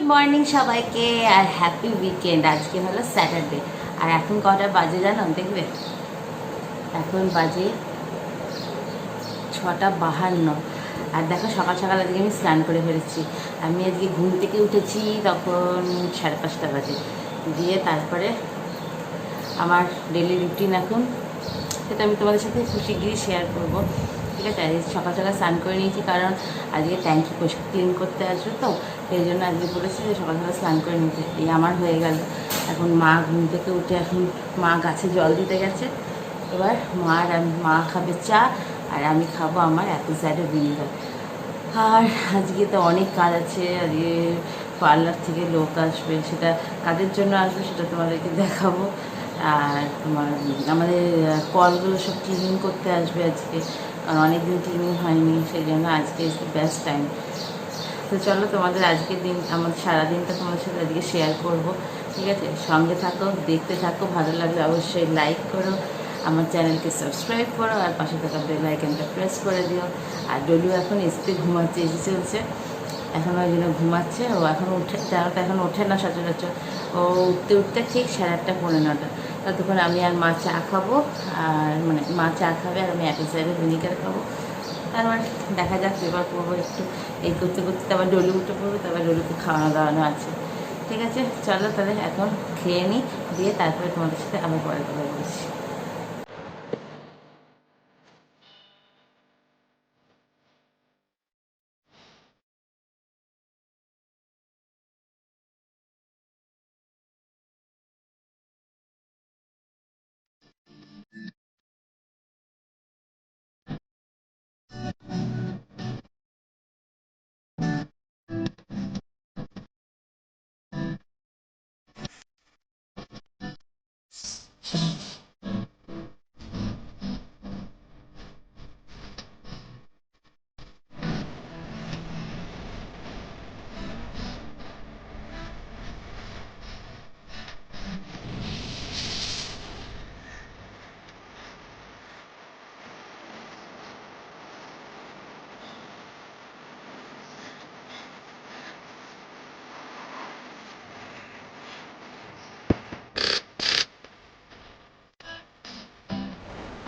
Morning সবাইকে আর happy weekend. আজকে হলো স্যাটারডে আর এখন কটা বাজে জানো? দেখবে এখন বাজে 6:52। আর দেখো সকাল সকাল আজকে আমি স্নান করে ফেলেছি। আমি আজকে ঘুম থেকে উঠেছি তখন 5:30 বাজে। দিয়ে তারপরে আমার ডেলি রুটিন এখন সেটা আমি তোমাদের সাথে খুশিগিরি শেয়ার করবো। ঠিক আছে, আজকে সকাল সকাল স্নান করে নিয়েছি কারণ আজকে ট্যাঙ্কি ক্লিন করতে আসবে, তো সেই জন্য আজকে বলেছি যে সকাল সকাল স্নান করে নিতে। এই আমার হয়ে গেল। এখন মা ঘুম থেকে উঠে এখন মা গাছে জল দিতে গেছে। এবার মা খাবে চা আর আমি খাবো আমার অ্যাপেল সাইডার ভিনিগার। আর আজকে তো অনেক কাজ আছে। আজকে পার্লার থেকে লোক আসবে, সেটা কাদের জন্য আসবে সেটা তোমাদেরকে দেখাবো। আর তোমার আমাদের কলগুলো সব ক্লিনিং করতে আসবে আজকে, কারণ অনেকদিন ক্লিনিং হয়নি, সেই জন্য আজকে ইজ দ্য বেস্ট টাইম। তো চলো তোমাদের আজকের দিন, আমাদের সারাদিনটা তোমাদের সাথে আজকে শেয়ার করব। ঠিক আছে, সঙ্গে থাকো, দেখতে থাকো। ভালো লাগলে অবশ্যই লাইক করো, আমার চ্যানেলকে সাবস্ক্রাইব করো আর পাশে থাকা বেল আইকনটা প্রেস করে দিও। আর ডলু এখন এসিতে ঘুমাচ্ছে, এসি চলছে এখন, ওই জন্য ঘুমাচ্ছে। ও এখন উঠে, জানো তো এখন ওঠে না সচরাচর। ও উঠতে উঠতে ঠিক 8:30-9:30। ততক্ষণ আমি আর মা চা খাবো, আর মানে মা চা খাবে আর আমি অ্যাপেল সাইডার ভিনিগার খাবো। তারপর দেখা যাক, এবার করবো একটু এই করতে করতে, তারপর ডলু উঠে পড়বো, তারপর ডলুকে খাওয়ানো দাওয়ানো আছে। ঠিক আছে, চলো তাহলে এখন খেয়ে নিই, দিয়ে তারপরে তোমাদের সাথে আবার পরে কথা বলছি।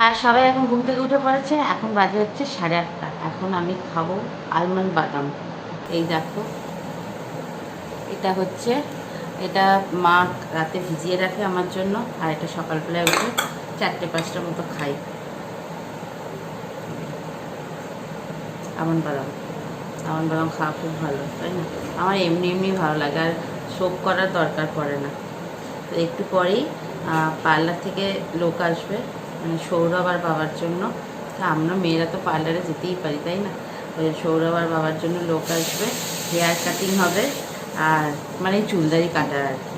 আর সবাই এখন ঘুম থেকে উঠে পড়েছে। এখন বাজে হচ্ছে 8:30। এখন আমি খাবো আলমন্ড বাদাম। এই দেখো, এটা হচ্ছে, এটা মা রাতে ভিজিয়ে রাখে আমার জন্য, আর এটা সকালবেলায় উঠে 4-5টার মতো খাই। আমন্ড বাদাম, আমন্ড বাদাম খাওয়া খুব ভালো, তাই না? আমার এমনি এমনি ভালো লাগে, আর সোপ করার দরকার পড়ে না। তো একটু পরেই পার্লার থেকে লোক আসবে, মানে সৌরভ আর বাবার জন্য। তা আমরা মেয়েরা তো পার্লারে যেতেই পারি, তাই না? ওই সৌরভ আর বাবার জন্য লোক আসবে, হেয়ার কাটিং হবে, আর মানে চুলদারি কাটার আর কি।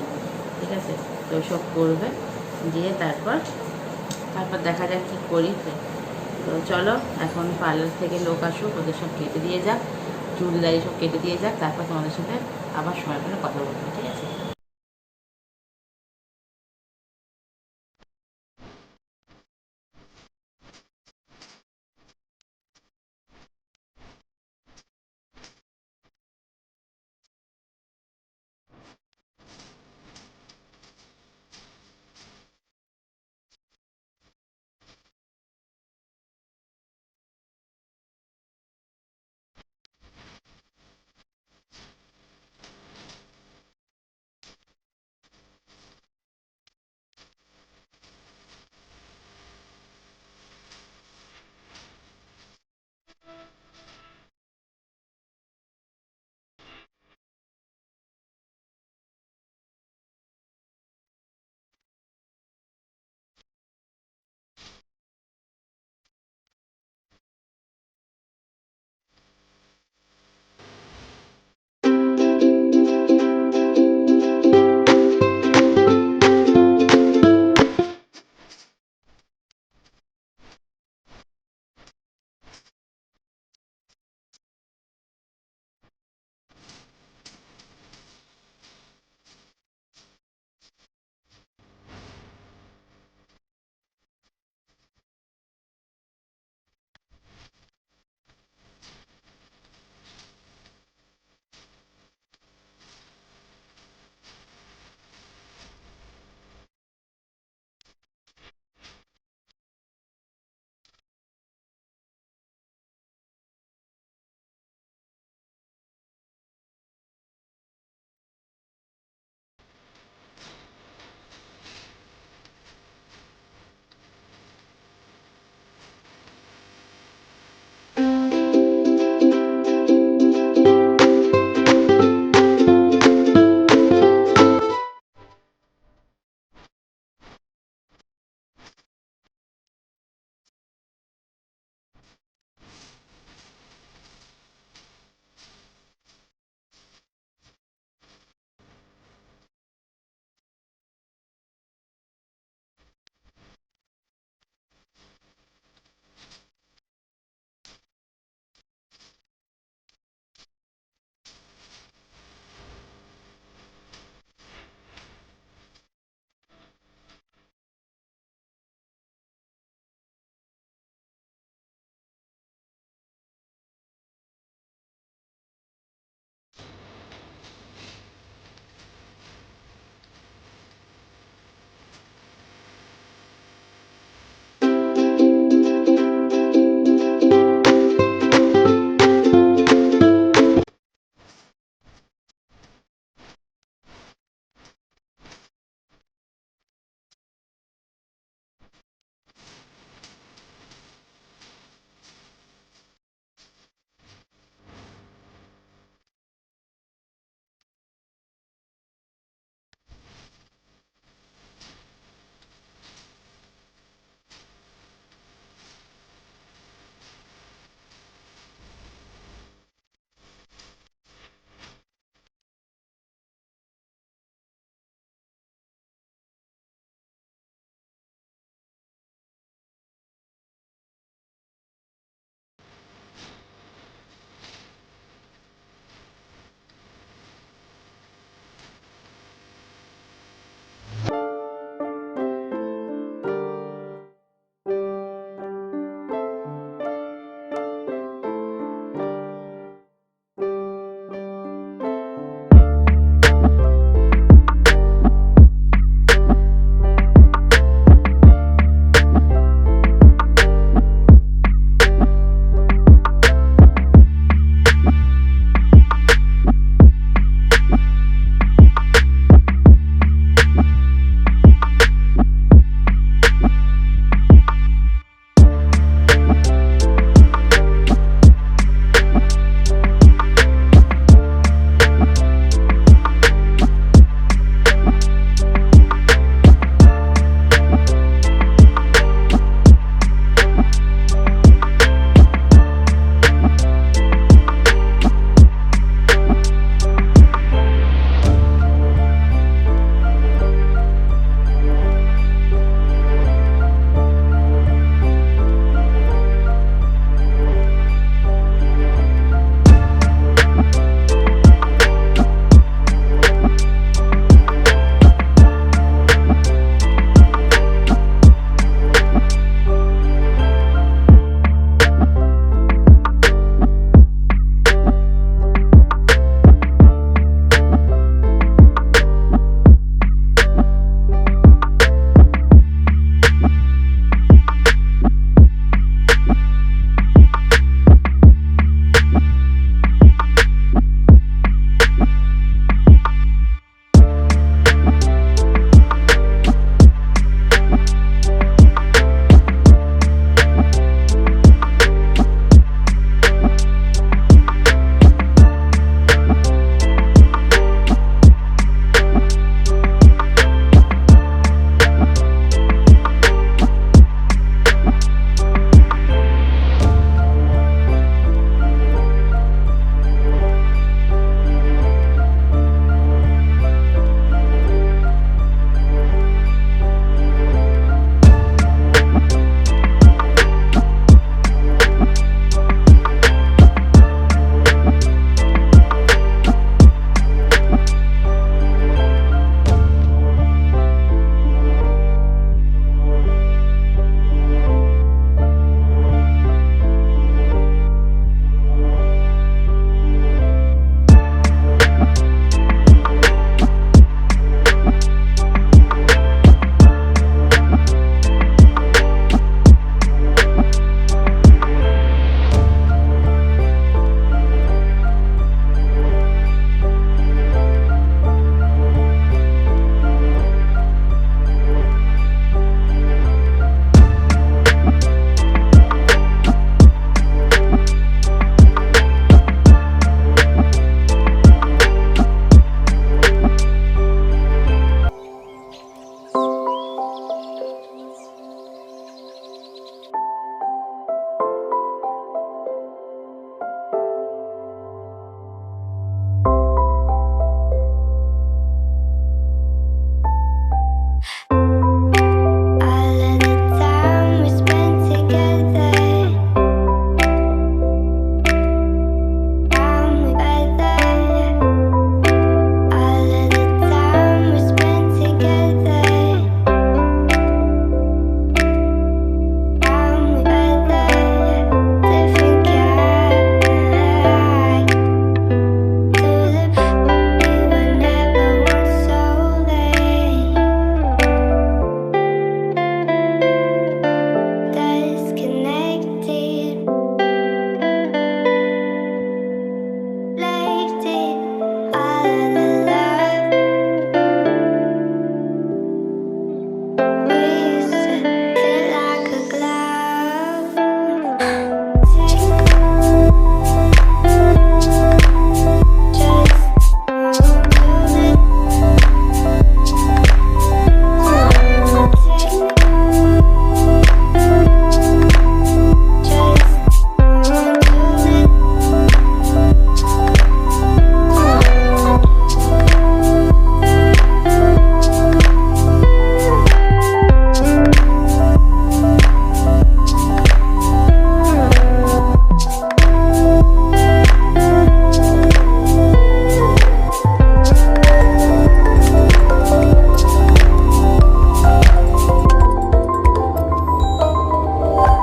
ঠিক আছে, তো সব করবে, দিয়ে তারপর তারপর দেখা যাক কী করি। তো চলো এখন পার্লার থেকে লোক আসুক, ওদের সব কেটে দিয়ে যাক, চুল দাড়ি সব কেটে দিয়ে যাক, তারপর তোমাদের সাথে আবার সময় করে কথা বলবো। ঠিক আছে।